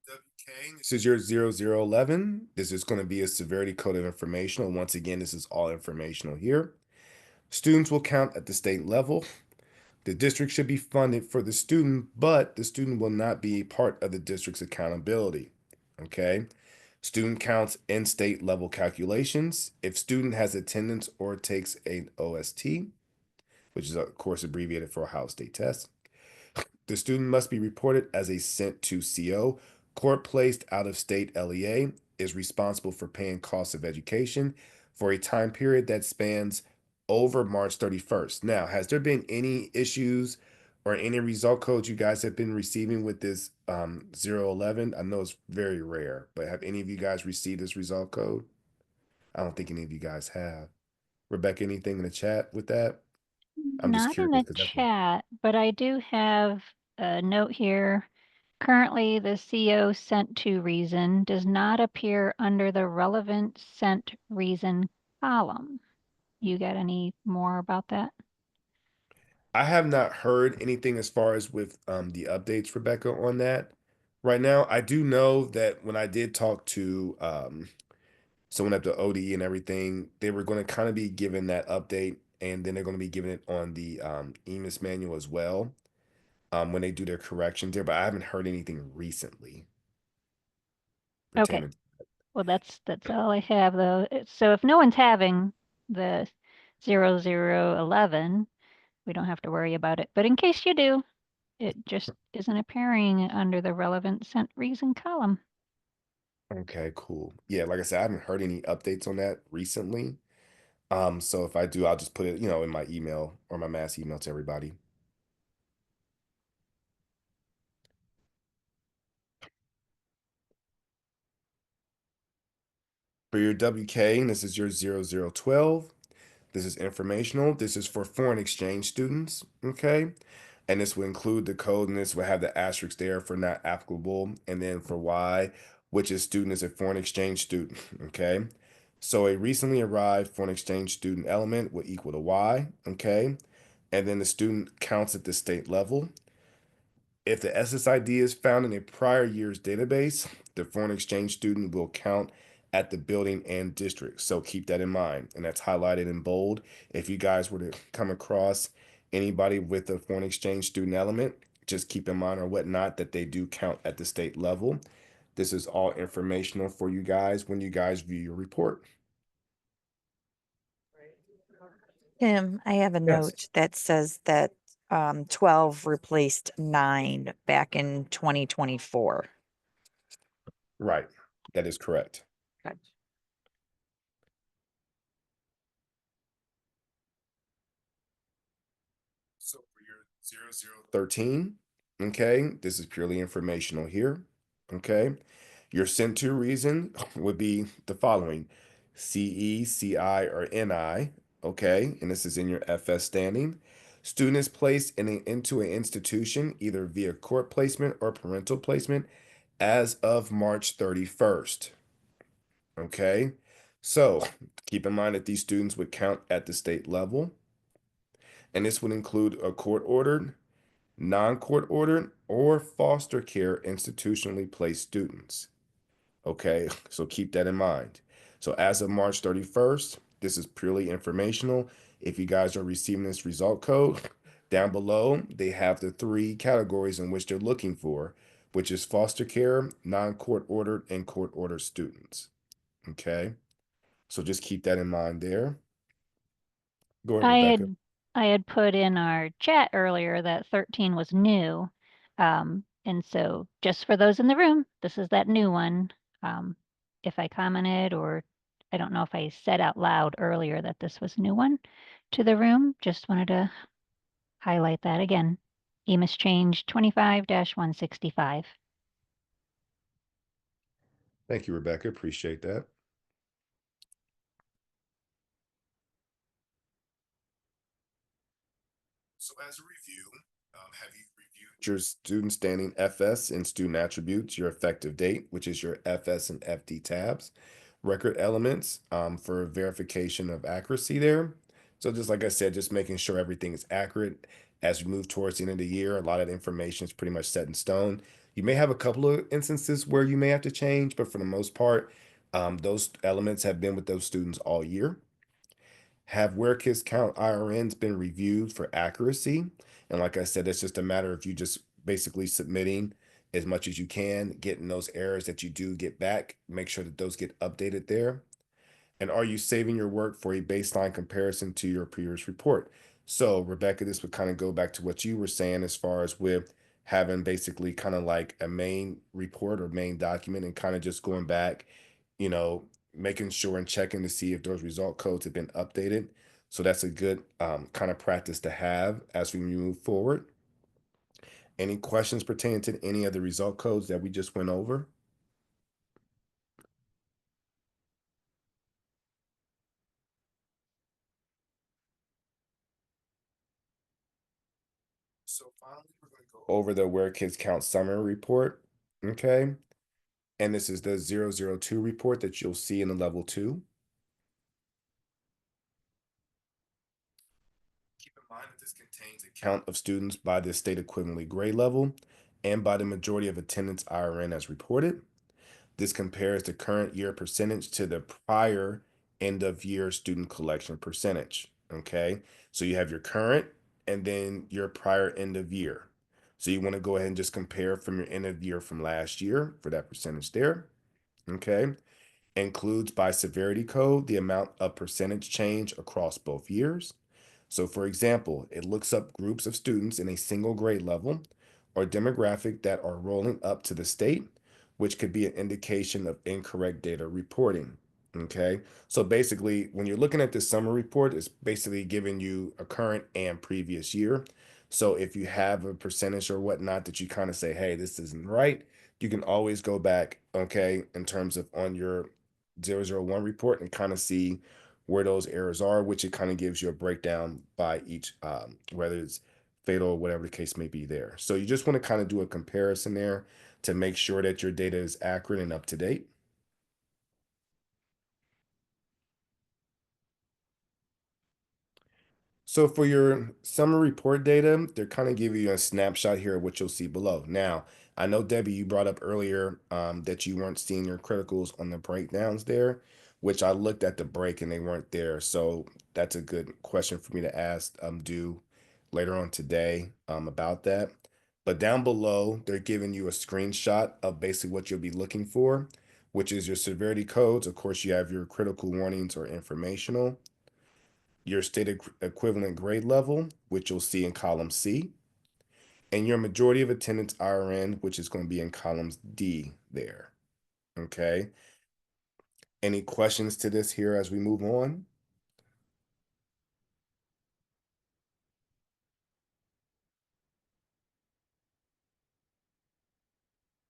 Okay, this is your 0011. This is going to be a severity coded informational. Once again, this is all informational here. Students will count at the state level. The district should be funded for the student, but the student will not be part of the district's accountability. Okay. Student counts in state level calculations. If student has attendance or takes an OST, which is of course abbreviated for Ohio State Test, the student must be reported as a sent to CO. Court placed out of state LEA is responsible for paying costs of education for a time period that spans over March 31st. Now, has there been any issues or any result codes you guys have been receiving with this 011? I know it's very rare, but have any of you guys received this result code? I don't think any of you guys have. Rebecca, anything in the chat with that? I'm just Not in curious the because that's chat, but I do have a note here. Currently, the CO sent to reason does not appear under the relevant sent reason column. You got any more about that? I have not heard anything as far as with the updates, Rebecca, on that right now. I do know that when I did talk to someone at the ODE and everything, they were going to kind of be given that update, and then they're going to be giving it on the EMIS manual as well when they do their corrections there. But I haven't heard anything recently Okay, pertaining. well, that's all I have though. So if no one's having the 0011, we don't have to worry about it. But in case you do, it just isn't appearing under the relevant sent reason column. Okay, cool. Yeah, like I said, I haven't heard any updates on that recently. So if I do, I'll just put it, in my email or my mass email to everybody. For your WK, this is your 0012. This is informational. This is for foreign exchange students, okay? And this will include the code, and this will have the asterisk there for not applicable, and then for Y, which is student is a foreign exchange student, okay? So a recently arrived foreign exchange student element will equal to Y, okay? And then the student counts at the state level. If the SSID is found in a prior year's database, the foreign exchange student will count at the building and district. So keep that in mind. And that's highlighted in bold. If you guys were to come across anybody with a foreign exchange student element, just keep in mind or whatnot that they do count at the state level. This is all informational for you guys when you guys view your report. Tim, I have a Yes. note that says that 12 replaced 9 back in 2024. Right. That is correct. Okay. So for your 0013, okay, this is purely informational here, okay? Your sent to reason would be the following: CE, CI, or NI, okay? And this is in your FS standing. Student is placed into an institution either via court placement or parental placement as of March 31st, okay? So keep in mind that these students would count at the state level, and this would include a court ordered, non-court ordered, or foster care institutionally placed students. Okay, so keep that in mind. So as of March 31st, this is purely informational. If you guys are receiving this result code, down below, they have the 3 categories in which they're looking for, which is foster care, non-court ordered, and court ordered students. Okay, so just keep that in mind there. Go ahead, I Rebecca. had I had put in our chat earlier that 13 was new. And so just for those in the room, this is that new one. If I commented, or I don't know if I said out loud earlier that this was a new one to the room, just wanted to highlight that again. EMIS change 25-165. Thank you, Rebecca. Appreciate that. So as a review, have you reviewed your student standing FS and student attributes, your effective date, which is your FS and FD tabs, record elements for verification of accuracy there. So just like I said, just making sure everything is accurate as we move towards the end of the year. A lot of the information is pretty much set in stone. You may have a couple of instances where you may have to change, but for the most part, those elements have been with those students all year. Have where kids count IRNs been reviewed for accuracy? And like I said, it's just a matter of you just basically submitting as much as you can, getting those errors that you do get back, make sure that those get updated there. And are you saving your work for a baseline comparison to your peers report? So Rebecca, this would kind of go back to what you were saying as far as with having basically kind of like a main report or main document and kind of just going back, you know, making sure and checking to see if those result codes have been updated. So that's a good kind of practice to have as we move forward. Any questions pertaining to any of the result codes that we just went over? So finally, we're going to go over the Where Kids Count Summary Report, okay? And this is the 002 report that you'll see in the level 2. Keep in mind that this contains a count of students by the state equivalently grade level and by the majority of attendance IRN as reported. This compares the current year percentage to the prior end of year student collection percentage, okay? So you have your current and then your prior end of year. So you want to go ahead and just compare from your end of year from last year for that percentage there, okay? Includes by severity code the amount of percentage change across both years. So for example, it looks up groups of students in a single grade level or demographic that are rolling up to the state, which could be an indication of incorrect data reporting. Okay, so basically, when you're looking at this summary report, it's basically giving you a current and previous year. So if you have a percentage or whatnot that you kind of say, hey, this isn't right, you can always go back, okay, in terms of on your 001 report and kind of see where those errors are, which it kind of gives you a breakdown by each, whether it's fatal or whatever the case may be there. So you just want to kind of do a comparison there to make sure that your data is accurate and up to date. So for your summary report data, they're kind of giving you a snapshot here of what you'll see below. Now, I know, Debbie, you brought up earlier that you weren't seeing your criticals on the breakdowns there, which I looked at the break and they weren't there. So that's a good question for me to ask due later on today about that. But down below, they're giving you a screenshot of basically what you'll be looking for, which is your severity codes. Of course, you have your critical warnings or informational, your state equivalent grade level, which you'll see in column C, and your majority of attendance IRN, which is going to be in columns D there. Okay. Any questions to this here as we move on?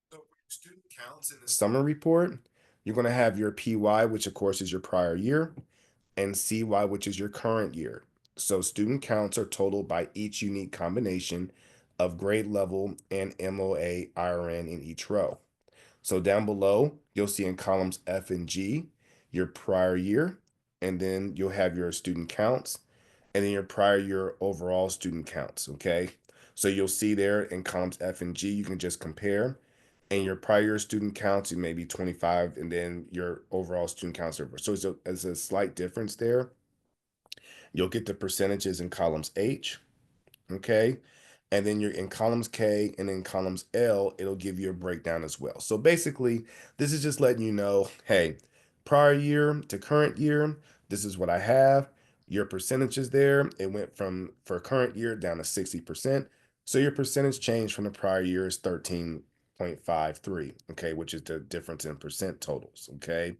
So for your student counts in the summary report, you're going to have your PY, which of course is your prior year, and CY, which is your current year. So student counts are totaled by each unique combination of grade level and MOA IRN in each row. So down below, you'll see in columns F and G, your prior year, and then you'll have your student counts, and then your prior year overall student counts, okay? So you'll see there in columns F and G, you can just compare, and your prior year student counts, it may be 25, and then your overall student counts are, so it's a slight difference there. You'll get the percentages in columns H, okay? And then you're in columns K and in columns L, it'll give you a breakdown as well. So basically, this is just letting you know, hey, prior year to current year, this is what I have. your percentages there, it went from for current year down to 60%. So your percentage change from the prior year is 13.53, okay, which is the difference in percent totals, okay?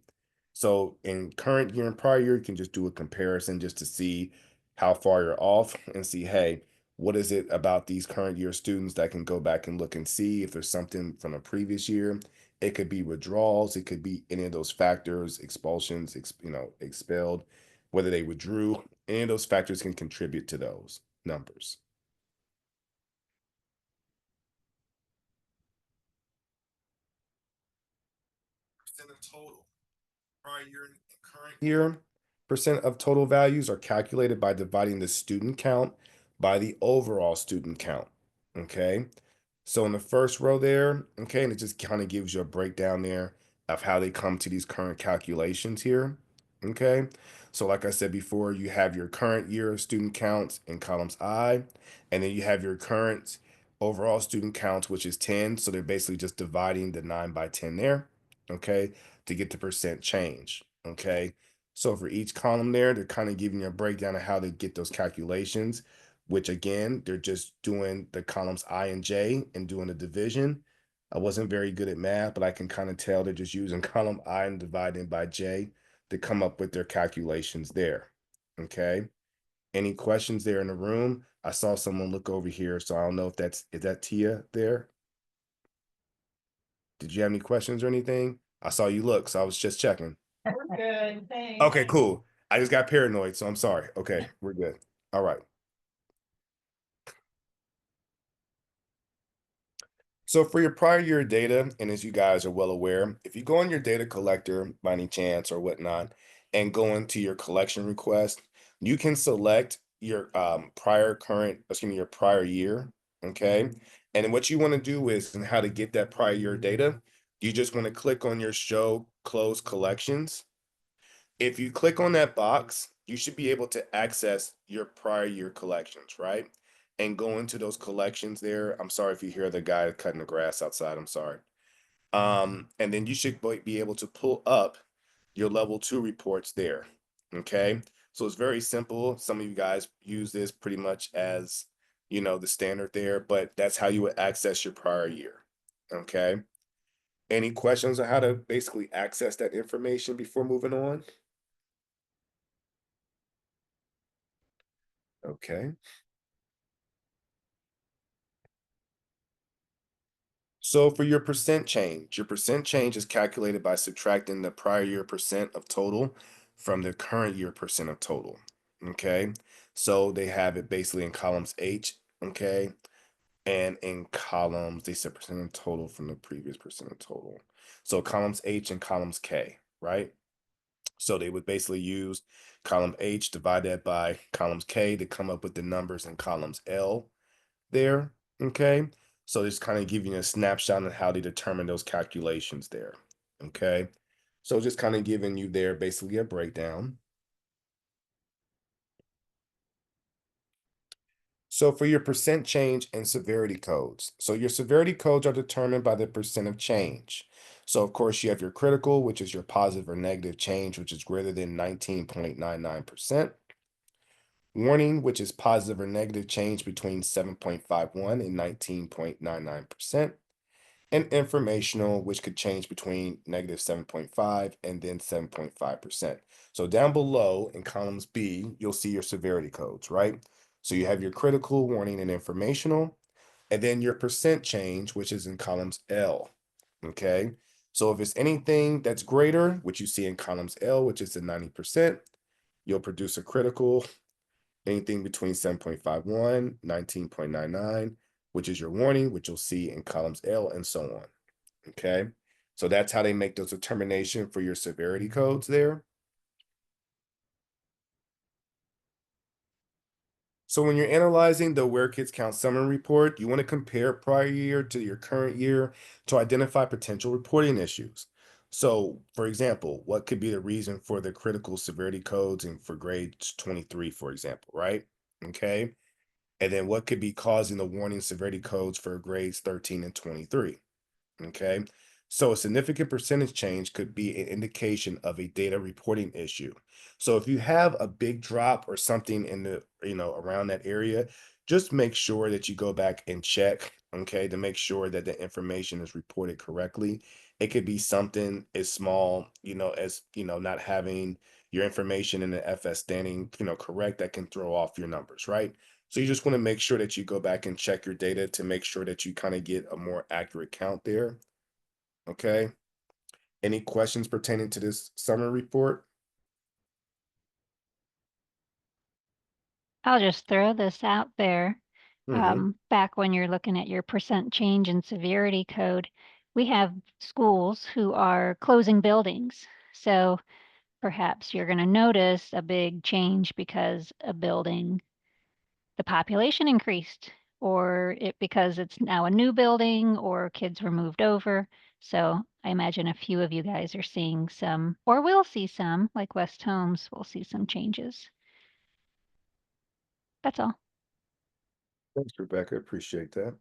So in current year and prior year, you can just do a comparison just to see how far you're off and see, hey, what is it about these current year students that can go back and look and see if there's something from a previous year. It could be withdrawals, it could be any of those factors, expulsions, expelled, whether they withdrew. Any of those factors can contribute to those numbers. Percent of total. Prior year and current year, percent of total values are calculated by dividing the student count by the overall student count. Okay. So in the first row there, okay, and it just kind of gives you a breakdown there of how they come to these current calculations here. Okay. So like I said before, you have your current year of student counts in columns I, and then you have your current overall student counts, which is 10. So they're basically just dividing the 9 by 10 there, okay, to get the percent change. Okay. So for each column there, they're kind of giving you a breakdown of how they get those calculations, which again, they're just doing the columns I and J and doing the division. I wasn't very good at math, but I can kind of tell they're just using column I and dividing by J to come up with their calculations there. Okay. Any questions there in the room? I saw someone look over here, so I don't know if is that Tia there? Did you have any questions or anything? I saw you look, so I was just checking. We're good, thanks. Okay, cool. I just got paranoid, so I'm sorry. Okay, we're good. All right. So for your prior year data, and as you guys are well aware, if you go on your data collector by any chance or whatnot, and go into your collection request, you can select your your prior year, okay? And then what you want to do is, and how to get that prior year data, you just want to click on your show close collections. If you click on that box, you should be able to access your prior year collections, right? And go into those collections there. I'm sorry if you hear the guy cutting the grass outside. I'm sorry. And then you should be able to pull up your level 2 reports there. Okay. So it's very simple. Some of you guys use this pretty much as, the standard there, but that's how you would access your prior year. Okay. Any questions on how to basically access that information before moving on? Okay. So for your percent change is calculated by subtracting the prior year percent of total from the current year percent of total. Okay. So they have it basically in columns H, okay, and in columns, they said percent of total from the previous percent of total. So columns H and columns K, right? So they would basically use column H, divide that by columns K to come up with the numbers in columns L there, okay? So just kind of giving you a snapshot on how they determine those calculations there, okay? So just kind of giving you there basically a breakdown. So for your percent change and severity codes, so your severity codes are determined by the percent of change. So of course you have your critical, which is your positive or negative change, which is greater than 19.99%. Warning, which is positive or negative change between 7.51 and 19.99%. And informational, which could change between negative 7.5 and then 7.5%. So down below in columns B, you'll see your severity codes, right? So you have your critical, warning, and informational, and then your percent change, which is in columns L, okay? So if it's anything that's greater, which you see in columns L, which is the 90%, you'll produce a critical. Anything between 7.51, 19.99, which is your warning, which you'll see in columns L and so on. Okay. So that's how they make those determination for your severity codes there. So when you're analyzing the Where Kids Count Summary Report, you want to compare prior year to your current year to identify potential reporting issues. So, for example, what could be the reason for the critical severity codes and for grades 23, for example, right? Okay. And then what could be causing the warning severity codes for grades 13 and 23? Okay. So a significant percentage change could be an indication of a data reporting issue. So if you have a big drop or something in the, around that area, just make sure that you go back and check, okay, to make sure that the information is reported correctly. It could be something as small, as, not having your information in the FS standing, correct, that can throw off your numbers, right? So you just want to make sure that you go back and check your data to make sure that you kind of get a more accurate count there. Okay. Any questions pertaining to this summary report? I'll just throw this out there. Mm-hmm. Back when you're looking at your percent change in severity code, we have schools who are closing buildings. So perhaps you're going to notice a big change because a building, the population increased, or because it's now a new building, or kids were moved over. So I imagine a few of you guys are seeing some, or will see some, like West Holmes will see some changes. That's all. Thanks, Rebecca. Appreciate that.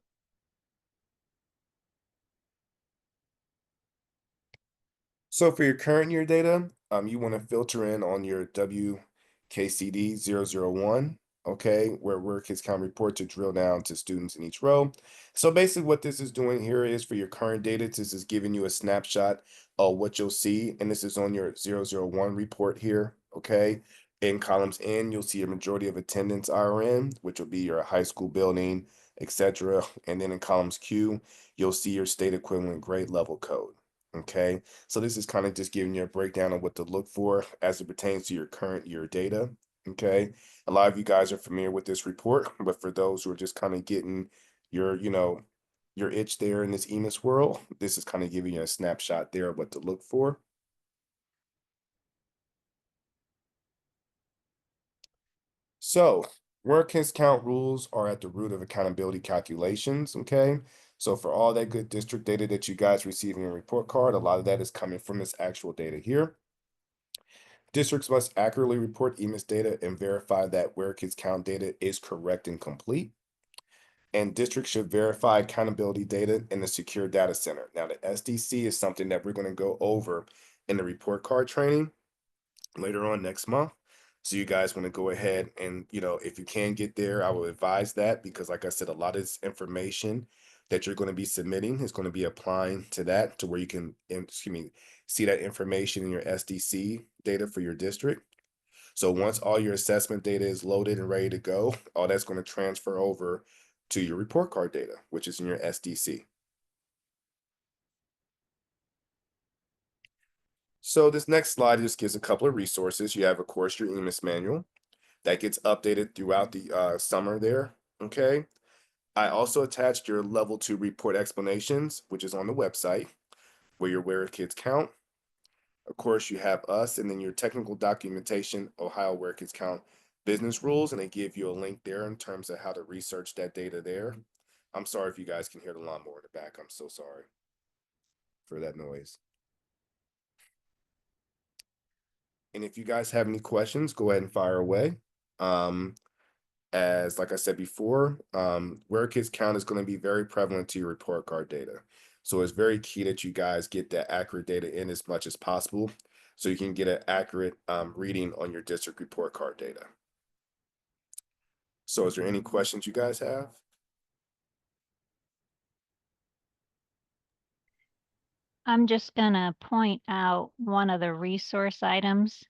So for your current year data, you want to filter in on your WKCD 001, okay, where work is count report to drill down to students in each row. So basically what this is doing here is for your current data, this is giving you a snapshot of what you'll see. And this is on your 001 report here, okay? In columns N, you'll see a majority of attendance IRN, which will be your high school building, etc. And then in columns Q, you'll see your state equivalent grade level code, okay? So this is kind of just giving you a breakdown of what to look for as it pertains to your current year data. Okay. A lot of you guys are familiar with this report, but for those who are just kind of getting your, your itch there in this EMIS world, this is kind of giving you a snapshot there of what to look for. So work his count rules are at the root of accountability calculations. Okay. So for all that good district data that you guys receive in your report card, a lot of that is coming from this actual data here. Districts must accurately report EMIS data and verify that where kids count data is correct and complete. And districts should verify accountability data in the secure data center. Now, the SDC is something that we're going to go over in the report card training later on next month. So you guys want to go ahead and, if you can get there, I will advise that because like I said, a lot of this information that you're going to be submitting is going to be applying to that to where you can, see that information in your SDC data for your district. So once all your assessment data is loaded and ready to go, all that's going to transfer over to your report card data, which is in your SDC. So this next slide just gives a couple of resources. You have, of course, your EMIS manual that gets updated throughout the summer there, okay? I also attached your level 2 report explanations, which is on the website, where kids count. Of course, you have us, and then your technical documentation, Ohio Where Kids Count business rules, and they give you a link there in terms of how to research that data there. I'm sorry if you guys can hear the lawnmower in the back. I'm so sorry for that noise. And if you guys have any questions, go ahead and fire away. As like I said before, where kids count is going to be very prevalent to your report card data. So it's very key that you guys get that accurate data in as much as possible so you can get an accurate reading on your district report card data. So is there any questions you guys have? I'm just going to point out one of the resource items.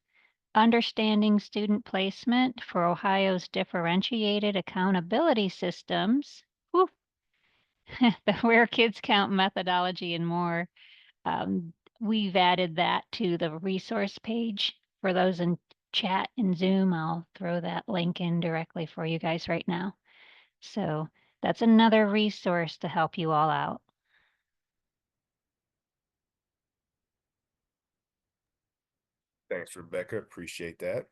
Understanding student placement for Ohio's differentiated accountability systems. Whew. The Where Kids Count methodology and more. We've added that to the resource page for those in chat and Zoom. I'll throw that link in directly for you guys right now. So that's another resource to help you all out. Thanks, Rebecca. Appreciate that.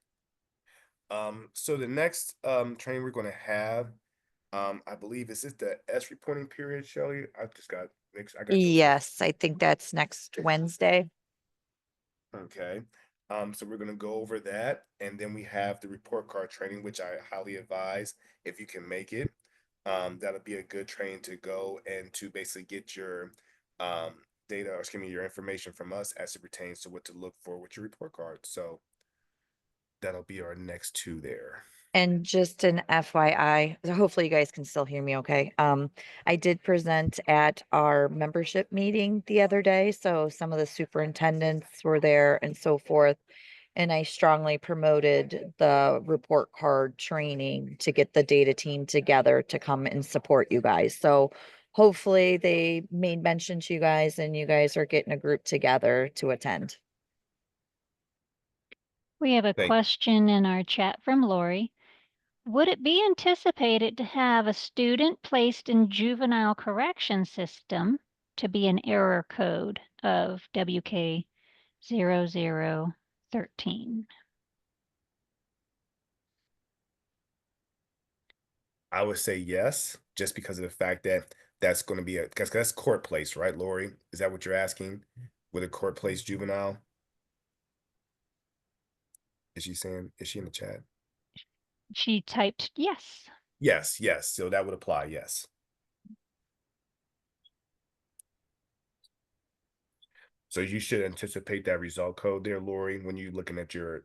So the next training we're going to have, I believe, is this the S reporting period, Shelley? I got Yes, I think that's next Wednesday. Okay. So we're going to go over that. And then we have the report card training, which I highly advise if you can make it. That'll be a good training to go and to basically get your data, or excuse me, your information from us as it pertains to what to look for with your report card. So that'll be our next two there. And just an FYI, hopefully you guys can still hear me okay. I did present at our membership meeting the other day, so some of the superintendents were there and so forth. And I strongly promoted the report card training to get the data team together to come and support you guys. So hopefully they made mention to you guys and you guys are getting a group together to attend. We have a Thank- question in our chat from Lori. Would it be anticipated to have a student placed in juvenile correction system to be an error code of WK 0013? I would say yes, just because of the fact that that's going to be because that's court place, right, Lori? Is that what you're asking? With a court place juvenile? Is she saying, is she in the chat? She typed yes. Yes, yes. So that would apply, yes. So you should anticipate that result code there, Lori, when you're looking at your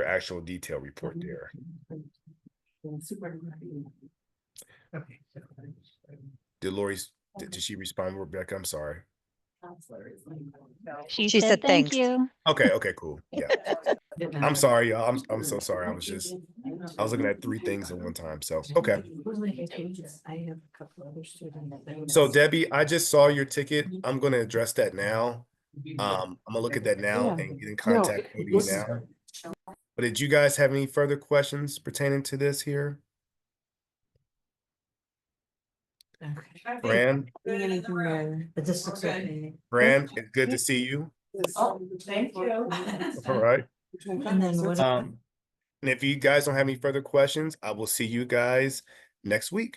actual detail report there. Did Lori, did she respond, Rebecca? I'm sorry. She She said said thank thanks. you. Okay, cool. Yeah. I'm sorry, y'all. I'm so sorry. I was looking at three things at one time. So okay. I have a couple other students. So Debbie, I just saw your ticket. I'm gonna address that now. I'm gonna look at that now and get in contact with you now. But did you guys have any further questions pertaining to this here? Fran, But this looks okay. Fran, it's good to see you. Oh, thank you. All right. And then what? And if you guys don't have any further questions, I will see you guys next week.